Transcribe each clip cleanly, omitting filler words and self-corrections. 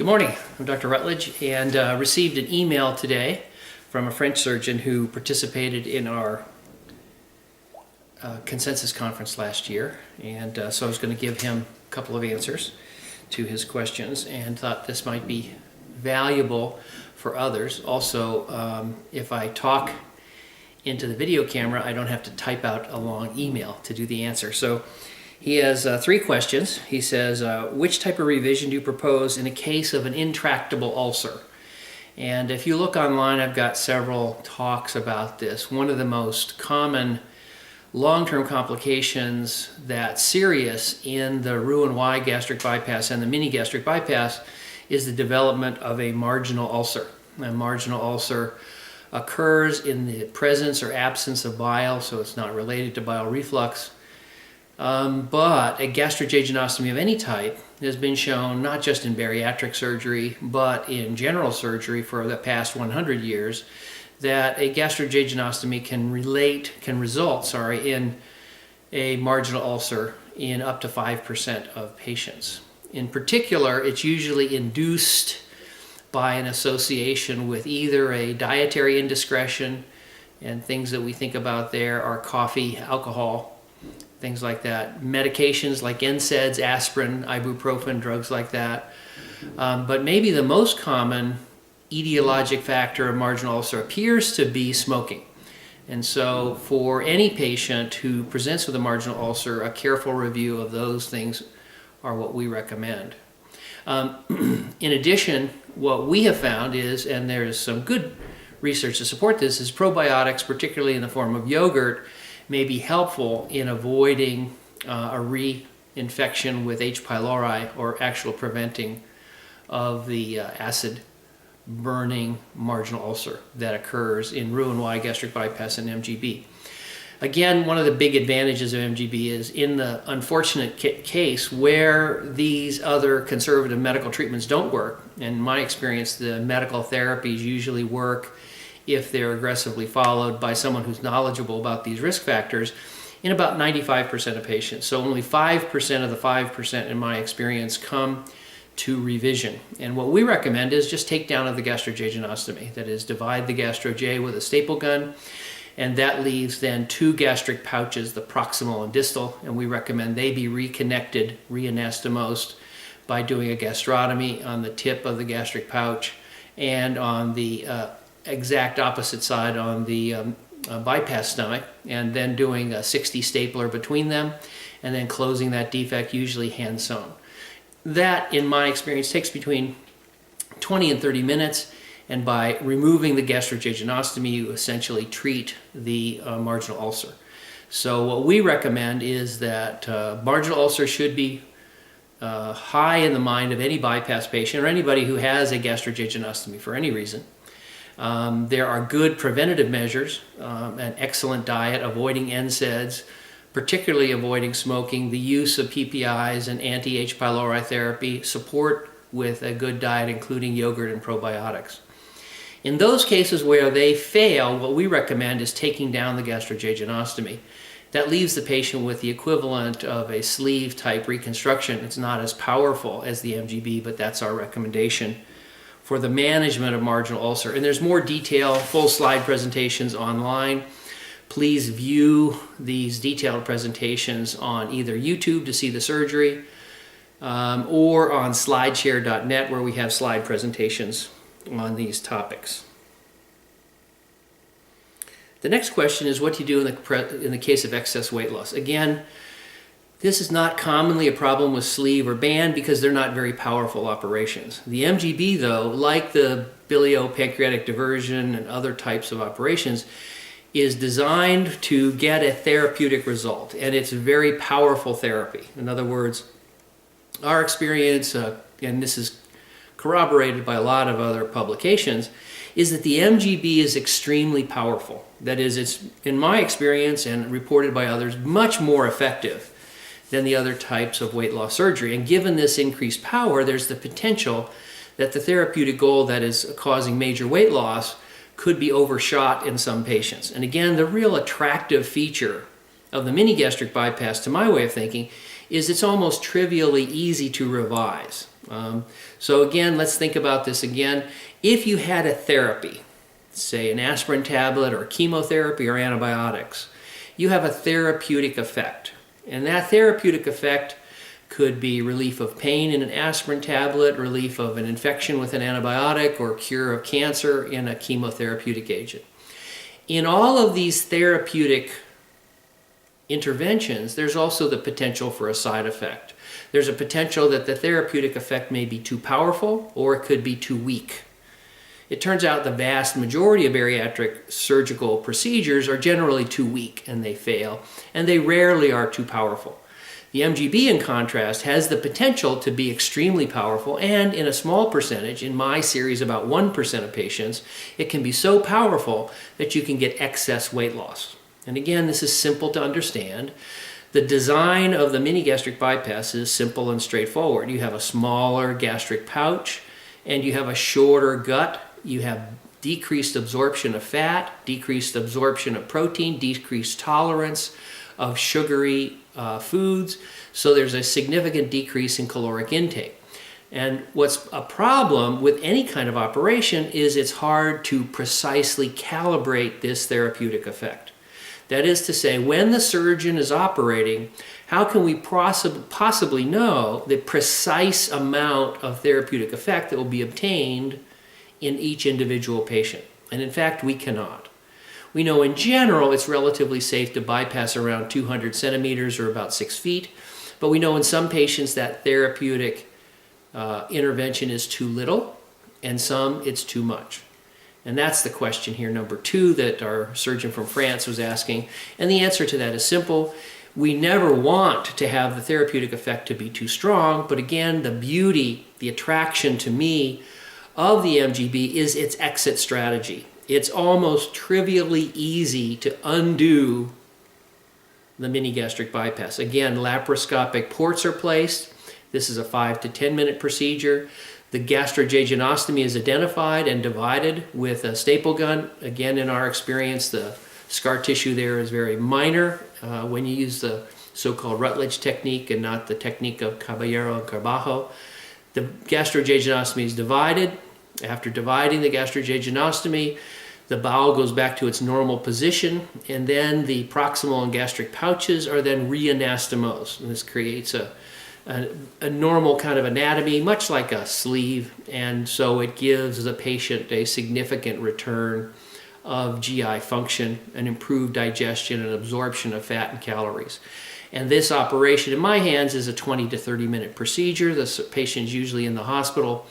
Good morning. I'm Dr. Rutledge and received an email today from a French surgeon who participated in our consensus conference last year, and so I was going to give him a couple of answers to his questions and thought this might be valuable for others. Also, if I talk into the video camera, I don't have to type out a long email to do the answer. So he has three questions. He says, which type of revision do you propose in a case of an intractable ulcer? And if you look online, I've got several talks about this. One of the most common long-term complications that's serious in the Roux-en-Y gastric bypass and the mini gastric bypass is the development of a marginal ulcer. A marginal ulcer occurs in the presence or absence of bile, so it's not related to bile reflux. But a gastrojejunostomy of any type has been shown not just in bariatric surgery, but in general surgery for the past 100 years, that a gastrojejunostomy can result in a marginal ulcer in up to 5% of patients. In particular, it's usually induced by an association with either a dietary indiscretion, and things that we think about there are coffee, alcohol, things like that. Medications like NSAIDs, aspirin, ibuprofen, drugs like that. But maybe the most common etiologic factor of marginal ulcer appears to be smoking. And so for any patient who presents with a marginal ulcer, a careful review of those things are what we recommend. In addition, what we have found is, and there's some good research to support this, is probiotics, particularly in the form of yogurt, may be helpful in avoiding a reinfection with H. pylori, or actual preventing of the acid burning marginal ulcer that occurs in Roux-en-Y gastric bypass and MGB. Again, one of the big advantages of MGB is in the unfortunate case where these other conservative medical treatments don't work. In my experience, the medical therapies usually work if they're aggressively followed by someone who's knowledgeable about these risk factors in about 95% of patients. So only 5% of the 5% in my experience come to revision. And what we recommend is just take down of the gastrojejunostomy. That is, divide the gastro-J with a staple gun, and that leaves then two gastric pouches, the proximal and distal, and we recommend they be reconnected, reanastomosed, by doing a gastrotomy on the tip of the gastric pouch and on the exact opposite side on the bypass stomach, and then doing a 60 stapler between them, and then closing that defect, usually hand sewn. That, in my experience, takes between 20 and 30 minutes, and by removing the gastrojejunostomy, you essentially treat the marginal ulcer. So what we recommend is that marginal ulcer should be high in the mind of any bypass patient or anybody who has a gastrojejunostomy for any reason. There are good preventative measures, an excellent diet, avoiding NSAIDs, particularly avoiding smoking, the use of PPIs and anti-H. pylori therapy, support with a good diet including yogurt and probiotics. In those cases where they fail, what we recommend is taking down the gastrojejunostomy. That leaves the patient with the equivalent of a sleeve type reconstruction. It's not as powerful as the MGB, but that's our recommendation for the management of marginal ulcer. And there's more detail, full slide presentations online. Please view these detailed presentations on either YouTube to see the surgery or on slideshare.net, where we have slide presentations on these topics. The next question is, what do you do in the case of excess weight loss? Again, this is not commonly a problem with sleeve or band because they're not very powerful operations. The MGB, though, like the biliopancreatic diversion and other types of operations, is designed to get a therapeutic result, and it's a very powerful therapy. In other words, our experience, and this is corroborated by a lot of other publications, is that the MGB is extremely powerful. That is, it's, in my experience and reported by others, much more effective than the other types of weight loss surgery. And given this increased power, there's the potential that the therapeutic goal that is causing major weight loss could be overshot in some patients. And again, the real attractive feature of the mini gastric bypass, to my way of thinking, is it's almost trivially easy to revise. So again, let's think about this again. If you had a therapy, say an aspirin tablet or chemotherapy or antibiotics, you have a therapeutic effect. And that therapeutic effect could be relief of pain in an aspirin tablet, relief of an infection with an antibiotic, or cure of cancer in a chemotherapeutic agent. In all of these therapeutic interventions, there's also the potential for a side effect. There's a potential that the therapeutic effect may be too powerful or it could be too weak. It turns out the vast majority of bariatric surgical procedures are generally too weak and they fail, and they rarely are too powerful. The MGB, in contrast, has the potential to be extremely powerful, and in a small percentage, in my series about 1% of patients, it can be so powerful that you can get excess weight loss. And again, this is simple to understand. The design of the mini gastric bypass is simple and straightforward. You have a smaller gastric pouch and you have a shorter gut. You have decreased absorption of fat, decreased absorption of protein, decreased tolerance of sugary foods. So there's a significant decrease in caloric intake. And what's a problem with any kind of operation is it's hard to precisely calibrate this therapeutic effect. That is to say, when the surgeon is operating, how can we possibly know the precise amount of therapeutic effect that will be obtained in each individual patient? And in fact, we cannot. We know in general it's relatively safe to bypass around 200 centimeters or about 6 feet, but we know in some patients that therapeutic intervention is too little, and some it's too much. And that's the question here, number 2, that our surgeon from France was asking. And the answer to that is simple. We never want to have the therapeutic effect to be too strong, but again, the beauty, the attraction to me of the MGB is its exit strategy. It's almost trivially easy to undo the mini gastric bypass. Again, laparoscopic ports are placed. This is a 5 to 10 minute procedure. The gastrojejunostomy is identified and divided with a staple gun. Again, in our experience, the scar tissue there is very minor when you use the so-called Rutledge technique and not the technique of Caballero and Carbajo. The gastrojejunostomy is divided. After dividing the gastrojejunostomy, the bowel goes back to its normal position, and then the proximal and gastric pouches are then re-anastomosed. And this creates a normal kind of anatomy, much like a sleeve, and so it gives the patient a significant return of GI function, an improved digestion and absorption of fat and calories. And this operation in my hands is a 20 to 30 minute procedure. The patient's usually in the hospital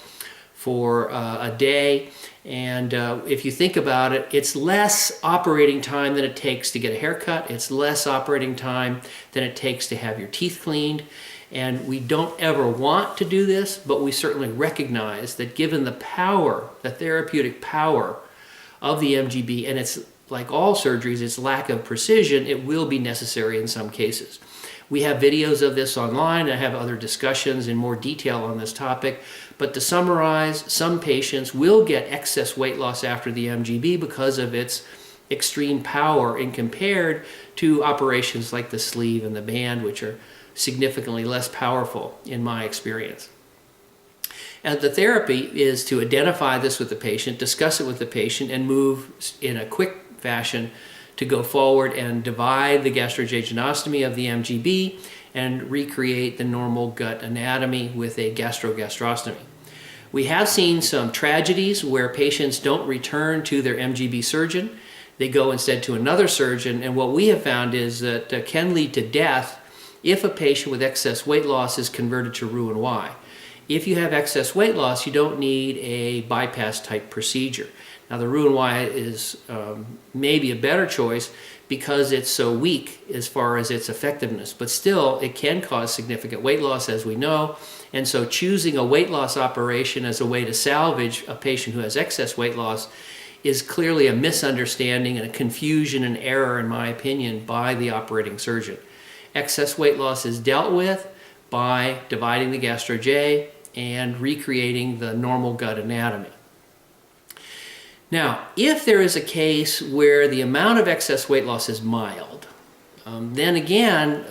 for a day, and if you think about it, it's less operating time than it takes to get a haircut. It's less operating time than it takes to have your teeth cleaned. And we don't ever want to do this, but we certainly recognize that given the power, the therapeutic power of the MGB, and it's like all surgeries, its lack of precision, it will be necessary in some cases. We have videos of this online. I have other discussions in more detail on this topic. But to summarize, some patients will get excess weight loss after the MGB because of its extreme power and compared to operations like the sleeve and the band, which are significantly less powerful in my experience. And the therapy is to identify this with the patient, discuss it with the patient, and move in a quick fashion to go forward and divide the gastrojejunostomy of the MGB and recreate the normal gut anatomy with a gastrogastrostomy. We have seen some tragedies where patients don't return to their MGB surgeon. They go instead to another surgeon, and what we have found is that can lead to death if a patient with excess weight loss is converted to Roux-en-Y. If you have excess weight loss, you don't need a bypass type procedure. Now the Roux-en-Y is maybe a better choice because it's so weak as far as its effectiveness, but still it can cause significant weight loss, as we know, and so choosing a weight loss operation as a way to salvage a patient who has excess weight loss is clearly a misunderstanding and a confusion and error, in my opinion, by the operating surgeon. Excess weight loss is dealt with by dividing the gastroj and recreating the normal gut anatomy. Now, if there is a case where the amount of excess weight loss is mild, then again,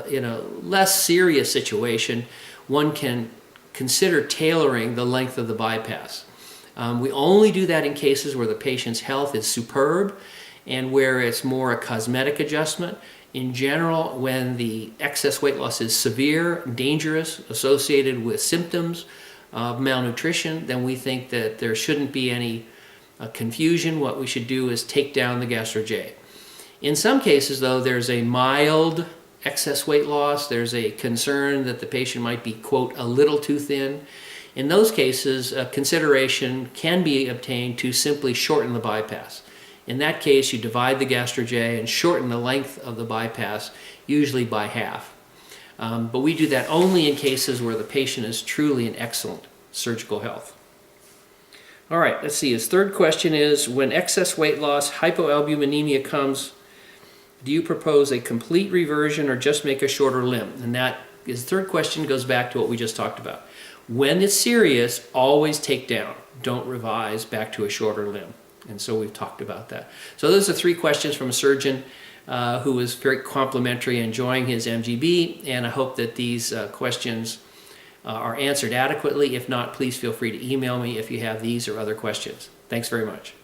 in a less serious situation, one can consider tailoring the length of the bypass. We only do that in cases where the patient's health is superb and where it's more a cosmetic adjustment. In general, when the excess weight loss is severe, dangerous, associated with symptoms of malnutrition, then we think that there shouldn't be any confusion. What we should do is take down the gastro-J. In some cases, though, there's a mild excess weight loss. There's a concern that the patient might be, quote, a little too thin. In those cases, consideration can be obtained to simply shorten the bypass. In that case, you divide the gastro-J and shorten the length of the bypass, usually by half. But we do that only in cases where the patient is truly in excellent surgical health. All right, let's see. His third question is, when excess weight loss, hypoalbuminemia comes, do you propose a complete reversion or just make a shorter limb? And that, his third question goes back to what we just talked about. When it's serious, always take down. Don't revise back to a shorter limb. And so we've talked about that. So those are 3 questions from a surgeon who was very complimentary, enjoying his MGB, and I hope that these questions are answered adequately. If not, please feel free to email me if you have these or other questions. Thanks very much.